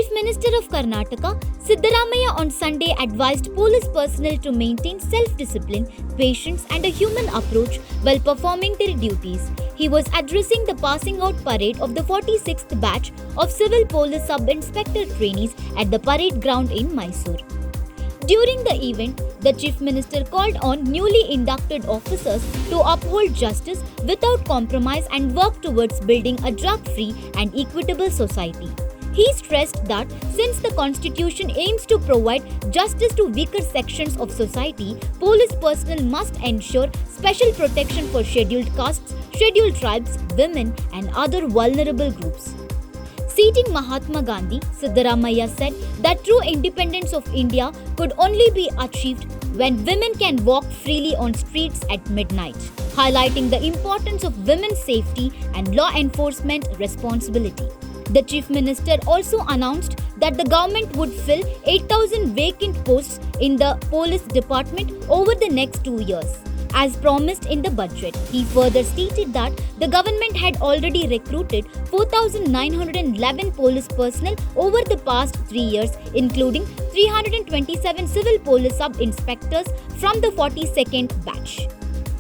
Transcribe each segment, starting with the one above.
Chief Minister of Karnataka, Siddaramaiah on Sunday advised police personnel to maintain self-discipline, patience and a human approach while performing their duties. He was addressing the passing out parade of the 46th batch of Civil Police Sub-Inspector trainees at the parade ground in Mysuru. During the event, the Chief Minister called on newly inducted officers to uphold justice without compromise and work towards building a drug-free and equitable society. He stressed that since the Constitution aims to provide justice to weaker sections of society, police personnel must ensure special protection for scheduled castes, scheduled tribes, women, and other vulnerable groups. Citing Mahatma Gandhi, Siddaramaiah said that true independence of India could only be achieved when women can walk freely on streets at midnight, highlighting the importance of women's safety and law enforcement responsibility. The Chief Minister also announced that the government would fill 8,000 vacant posts in the police department over the next 2 years, as promised in the budget. He further stated that the government had already recruited 4,911 police personnel over the past 3 years, including 327 civil police sub-inspectors from the 42nd batch.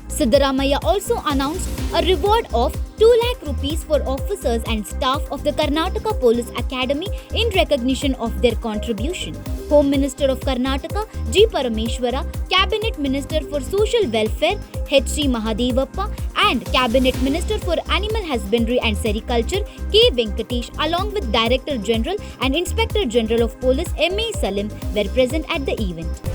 Siddaramaiah also announced a reward of 2 lakh rupees for officers and staff of the Karnataka Police Academy in recognition of their contribution. Home Minister of Karnataka G. Parameshwara, Cabinet Minister for Social Welfare H.C. Mahadevappa and Cabinet Minister for Animal Husbandry and Sericulture K. Venkatesh along with Director General and Inspector General of Police M.A. Salim were present at the event.